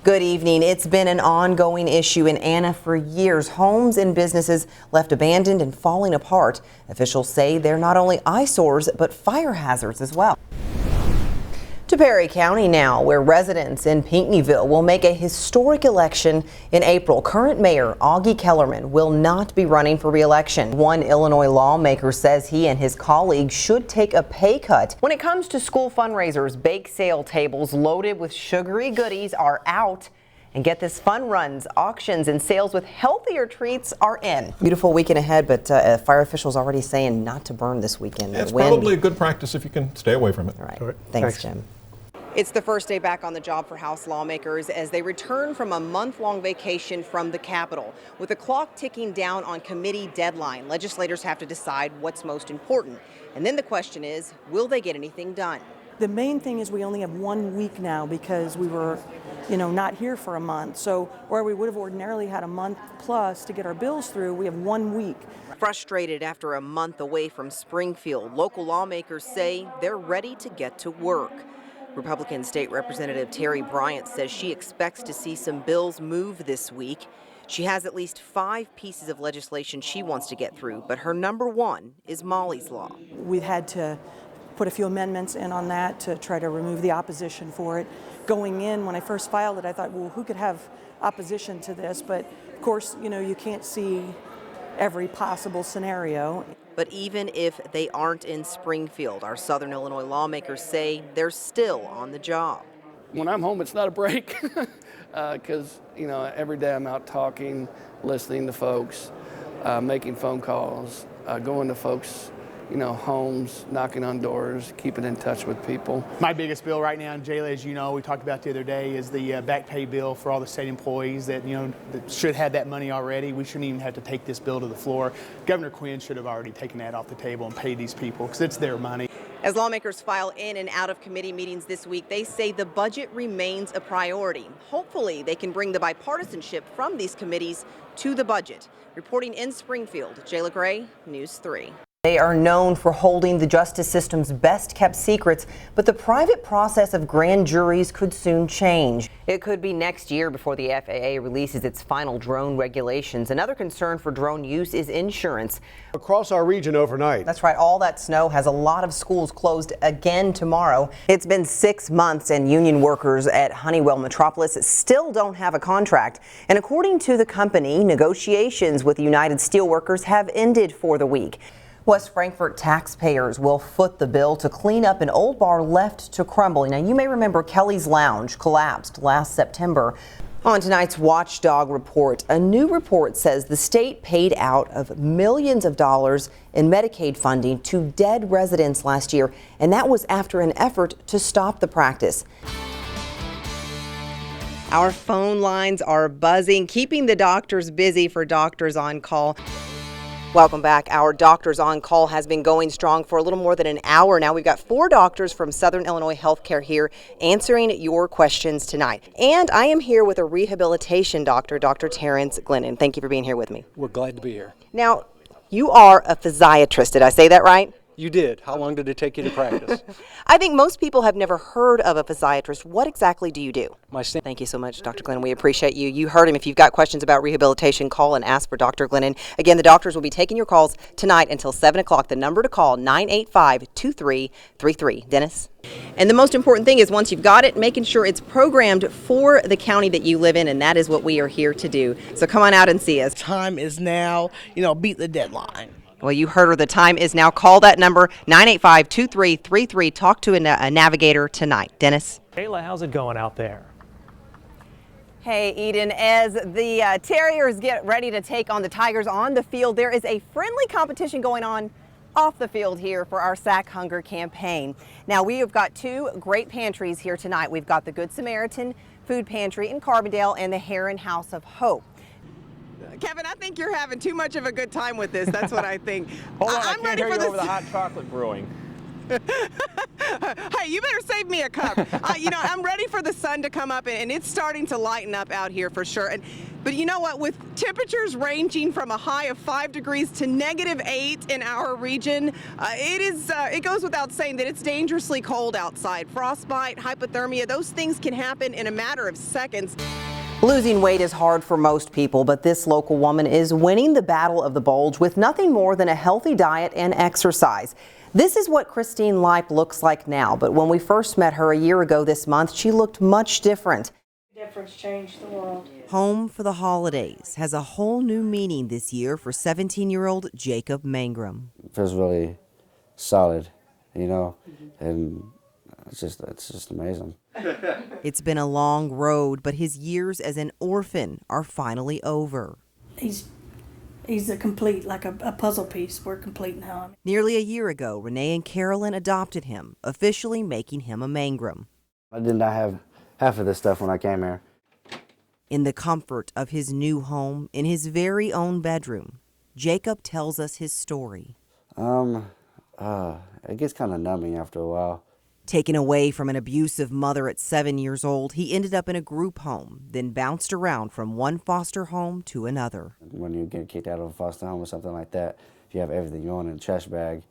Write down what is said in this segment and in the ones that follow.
Good evening. It's been an ongoing issue in Anna for years. Homes and businesses left abandoned and falling apart. Officials say they're not only eyesores, but fire hazards as well. To Perry County now, where residents in Pinckneyville will make a historic election in April. Current Mayor Augie Kellerman will not be running for re-election. One Illinois lawmaker says he and his colleagues should take a pay cut. When it comes to school fundraisers, bake sale tables loaded with sugary goodies are out. And get this, fun runs, auctions, and sales with healthier treats are in. Beautiful weekend ahead, but fire officials already saying not to burn this weekend. It's probably a good practice if you can stay away from it. All right. Thanks, Jim. It's the first day back on the job for House lawmakers as they return from a month-long vacation from the Capitol. With the clock ticking down on committee deadline, legislators have to decide what's most important. And then the question is, will they get anything done? The main thing is we only have 1 week now because we were, not here for a month. So where we would have ordinarily had a month plus to get our bills through, we have 1 week. Frustrated after a month away from Springfield, local lawmakers say they're ready to get to work. Republican State Representative Terry Bryant says she expects to see some bills move this week. She has at least 5 pieces of legislation she wants to get through, but her number one is Molly's Law. We've had to put a few amendments in on that to try to remove the opposition for it. Going in, when I first filed it, I thought, well, who could have opposition to this? But of course, you can't see every possible scenario. But even if they aren't in Springfield, our Southern Illinois lawmakers say they're still on the job. When I'm home, it's not a break because, every day I'm out talking, listening to folks, making phone calls, going to folks, homes, knocking on doors, keeping in touch with people. My biggest bill right now in Jalah, as you know, we talked about the other day, is the back pay bill for all the state employees that, that should have that money already. We shouldn't even have to take this bill to the floor. Governor Quinn should have already taken that off the table and paid these people because it's their money. As lawmakers file in and out of committee meetings this week, they say the budget remains a priority. Hopefully, they can bring the bipartisanship from these committees to the budget. Reporting in Springfield, Jalah Gray, News 3. They are known for holding the justice system's best-kept secrets, but the private process of grand juries could soon change. It could be next year before the FAA releases its final drone regulations. Another concern for drone use is insurance. Across our region overnight. That's right. All that snow has a lot of schools closed again tomorrow. It's been 6 months and union workers at Honeywell Metropolis still don't have a contract. And according to the company, negotiations with United Steelworkers have ended for the week. West Frankfort taxpayers will foot the bill to clean up an old bar left to crumble. Now, you may remember Kelly's Lounge collapsed last September. On tonight's Watchdog report, a new report says the state paid out of millions of dollars in Medicaid funding to dead residents last year, and that was after an effort to stop the practice. Our phone lines are buzzing, keeping the doctors busy for Doctors on Call. Welcome back. Our Doctors on Call has been going strong for a little more than an hour now. We've got 4 doctors from Southern Illinois Healthcare here answering your questions tonight. And I am here with a rehabilitation doctor, Dr. Terrence Glennon. Thank you for being here with me. We're glad to be here. Now, you are a physiatrist. Did I say that right? You did. How long did it take you to practice? I think most people have never heard of a physiatrist. What exactly do you do? Thank you so much, Dr. Glennon. We appreciate you. You heard him. If you've got questions about rehabilitation, call and ask for Dr. Glennon. Again, the doctors will be taking your calls tonight until 7 o'clock. The number to call, 985-2333. Dennis? And the most important thing is once you've got it, making sure it's programmed for the county that you live in, and that is what we are here to do. So come on out and see us. Time is now, beat the deadline. Well, you heard her. The time is now. Call that number, 985-2333. Talk to a navigator tonight. Dennis? Jalah, how's it going out there? Hey, Eden, as the Terriers get ready to take on the Tigers on the field, there is a friendly competition going on off the field here for our Sack Hunger campaign. Now, we have got 2 great pantries here tonight. We've got the Good Samaritan Food Pantry in Carbondale and the Heron House of Hope. Kevin, I think you're having too much of a good time with this. That's what I think. Hold on, I'm I can't ready hear for you this. over the hot chocolate brewing. Hey, you better save me a cup. I'm ready for the sun to come up, and it's starting to lighten up out here for sure. And But you know what? With temperatures ranging from a high of 5 degrees to -8 in our region, it goes without saying that it's dangerously cold outside. Frostbite, hypothermia, those things can happen in a matter of seconds. Losing weight is hard for most people, but this local woman is winning the battle of the bulge with nothing more than a healthy diet and exercise. This is what Christine Leip looks like now, but when we first met her a year ago this month, she looked much different. Difference changed the world. Home for the holidays has a whole new meaning this year for 17-year-old Jacob Mangrum. It feels really solid, you know, and it's just amazing. It's been a long road, but his years as an orphan are finally over. He's a complete, like a puzzle piece. We're complete now. Nearly a year ago, Renee and Carolyn adopted him, officially making him a Mangrum. I did not have half of this stuff when I came here. In the comfort of his new home, in his very own bedroom, Jacob tells us his story. It gets kind of numbing after a while. Taken away from an abusive mother at 7 years old, he ended up in a group home, then bounced around from one foster home to another. When you get kicked out of a foster home or something like that, if you have everything you own in a trash bag,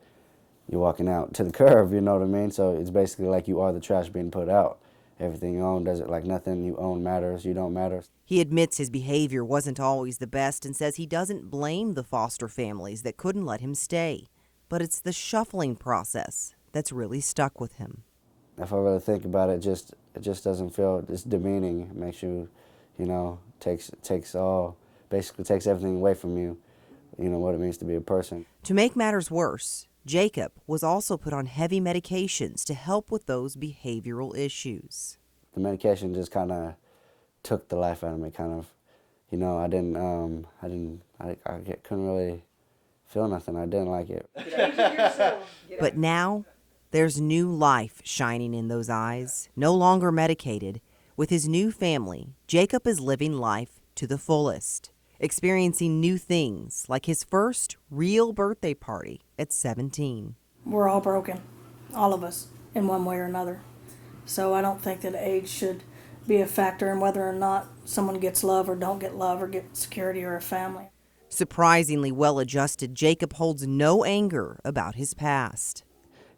you're walking out to the curb, you know what I mean? So it's basically like you are the trash being put out. Everything you own does it like nothing you own matters, you don't matter. He admits his behavior wasn't always the best and says he doesn't blame the foster families that couldn't let him stay. But it's the shuffling process that's really stuck with him. If I really think about it, it just doesn't feel, it's demeaning. It makes you, you know, basically takes everything away from you, you know, what it means to be a person. To make matters worse, Jacob was also put on heavy medications to help with those behavioral issues. The medication just kind of took the life out of me, kind of. You know, I couldn't really feel nothing. I didn't like it. But now, there's new life shining in those eyes, no longer medicated. With his new family, Jacob is living life to the fullest, experiencing new things like his first real birthday party at 17. We're all broken, all of us, in one way or another. So I don't think that age should be a factor in whether or not someone gets love or don't get love or get security or a family. Surprisingly well-adjusted, Jacob holds no anger about his past.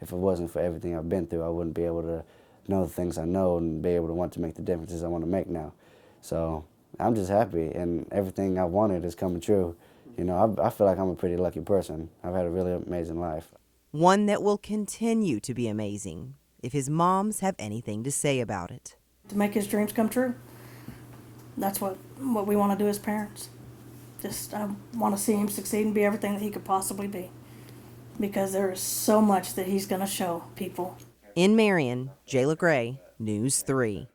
If it wasn't for everything I've been through, I wouldn't be able to know the things I know and be able to want to make the differences I want to make now. So I'm just happy, and everything I wanted is coming true. You know, I feel like I'm a pretty lucky person. I've had a really amazing life. One that will continue to be amazing if his moms have anything to say about it. To make his dreams come true, that's what we want to do as parents. I want to see him succeed and be everything that he could possibly be, because there is so much that he's going to show people. In Marion, Jalah Gray, News 3.